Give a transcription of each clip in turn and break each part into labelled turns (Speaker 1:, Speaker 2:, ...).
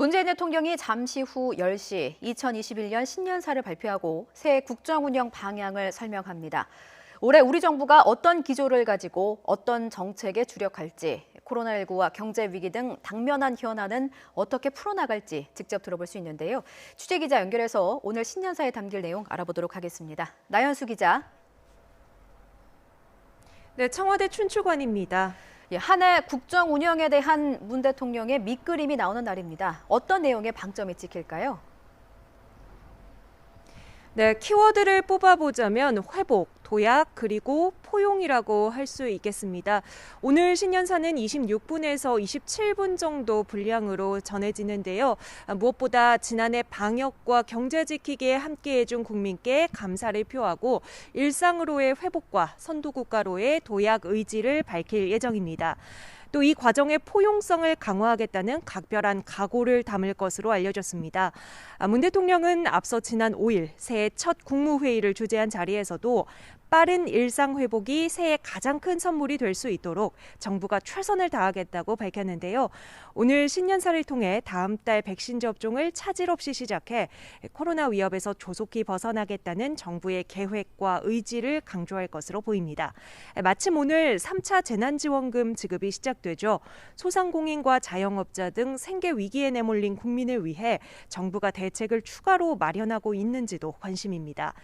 Speaker 1: 문재인 대통령이 잠시 후 10시 2021년 신년사를 발표하고 새해 국정 운영 방향을 설명합니다. 올해 우리 정부가 어떤 기조를 가지고 어떤 정책에 주력할지, 코로나19와 경제 위기 등 당면한 현안은 어떻게 풀어나갈지 직접 들어볼 수 있는데요. 취재기자 연결해서 오늘 신년사에 담길 내용 알아보도록 하겠습니다. 나연수 기자.
Speaker 2: 네, 청와대 춘추관입니다.
Speaker 1: 한 해 국정 운영에 대한 문 대통령의 밑그림이 나오는 날입니다. 어떤 내용에 방점이 찍힐까요?
Speaker 2: 네, 키워드를 뽑아보자면 회복, 도약, 그리고 포용이라고 할 수 있겠습니다. 오늘 신년사는 26분에서 27분 정도 분량으로 전해지는데요. 무엇보다 지난해 방역과 경제 지키기에 함께해준 국민께 감사를 표하고 일상으로의 회복과 선도국가로의 도약 의지를 밝힐 예정입니다. 또 이 과정의 포용성을 강화하겠다는 각별한 각오를 담을 것으로 알려졌습니다. 문 대통령은 앞서 지난 5일 새해 첫 국무회의를 주재한 자리에서도 빠른 일상 회복이 새해 가장 큰 선물이 될 수 있도록 정부가 최선을 다하겠다고 밝혔는데요. 오늘 신년사를 통해 다음 달 백신 접종을 차질 없이 시작해 코로나 위협에서 조속히 벗어나겠다는 정부의 계획과 의지를 강조할 것으로 보입니다. 마침 오늘 3차 재난지원금 지급이 시작되죠. 소상공인과 자영업자 등 생계 위기에 내몰린 국민을 위해 정부가 대책을 추가로 마련하고 있는지도 관심입니다.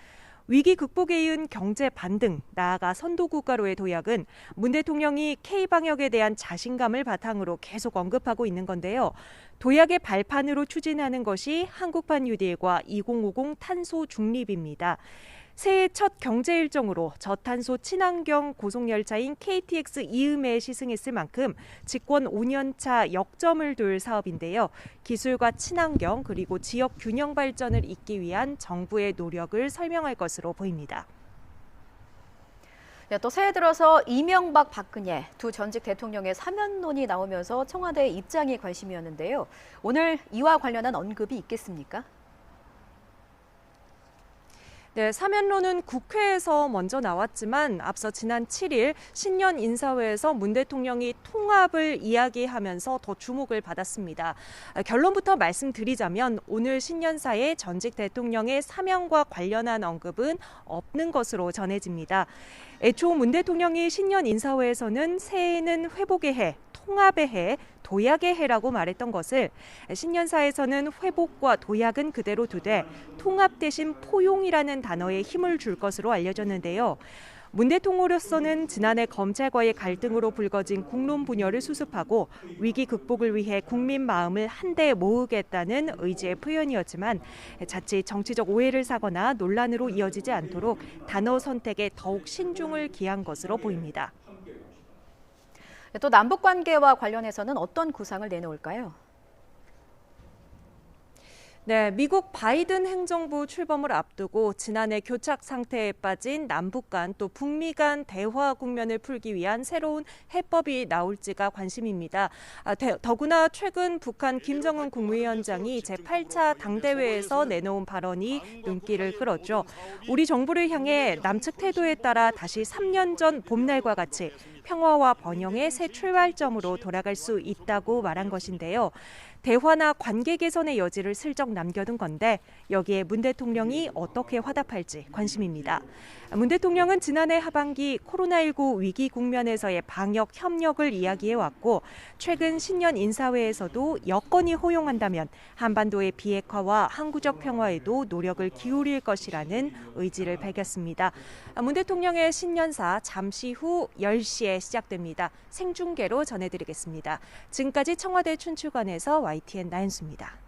Speaker 2: 위기 극복에 이은 경제 반등, 나아가 선도국가로의 도약은 문 대통령이 K방역에 대한 자신감을 바탕으로 계속 언급하고 있는 건데요. 도약의 발판으로 추진하는 것이 한국판 뉴딜과 2050 탄소 중립입니다. 새해 첫 경제 일정으로 저탄소 친환경 고속열차인 KTX 이음에 시승했을 만큼 집권 5년차 역점을 둘 사업인데요. 기술과 친환경 그리고 지역 균형 발전을 잇기 위한 정부의 노력을 설명할 것으로 보입니다.
Speaker 1: 또 새해 들어서 이명박, 박근혜 두 전직 대통령의 사면론이 나오면서 청와대의 입장이 관심이었는데요. 오늘 이와 관련한 언급이 있겠습니까?
Speaker 2: 네, 사면론은 국회에서 먼저 나왔지만 앞서 지난 7일 신년 인사회에서 문 대통령이 통합을 이야기하면서 더 주목을 받았습니다. 결론부터 말씀드리자면 오늘 신년사에 전직 대통령의 사면과 관련한 언급은 없는 것으로 전해집니다. 애초 문 대통령이 신년 인사회에서는 새해에는 회복의 해, 통합의 해, 도약의 해라고 말했던 것을 신년사에서는 회복과 도약은 그대로 두되 통합 대신 포용이라는 단어에 힘을 줄 것으로 알려졌는데요. 문 대통령으로서는 지난해 검찰과의 갈등으로 불거진 국론 분열을 수습하고 위기 극복을 위해 국민 마음을 한데 모으겠다는 의지의 표현이었지만 자칫 정치적 오해를 사거나 논란으로 이어지지 않도록 단어 선택에 더욱 신중을 기한 것으로 보입니다.
Speaker 1: 또 남북 관계와 관련해서는 어떤 구상을 내놓을까요?
Speaker 2: 네, 미국 바이든 행정부 출범을 앞두고 지난해 교착 상태에 빠진 남북 간 또 북미 간 대화 국면을 풀기 위한 새로운 해법이 나올지가 관심입니다. 더구나 최근 북한 김정은 국무위원장이 제8차 당대회에서 내놓은 발언이 눈길을 끌었죠. 우리 정부를 향해 남측 태도에 따라 다시 3년 전 봄날과 같이 평화와 번영의 새 출발점으로 돌아갈 수 있다고 말한 것인데요. 대화나 관계 개선의 여지를 슬쩍 남겨둔 건데 여기에 문 대통령이 어떻게 화답할지 관심입니다. 문 대통령은 지난해 하반기 코로나19 위기 국면에서의 방역 협력을 이야기해왔고 최근 신년 인사회에서도 여건이 허용한다면 한반도의 비핵화와 항구적 평화에도 노력을 기울일 것이라는 의지를 밝혔습니다. 문 대통령의 신년사 잠시 후 10시에 시작됩니다. 생중계로 전해드리겠습니다. 지금까지 청와대 춘추관에서 YTN 나연수입니다.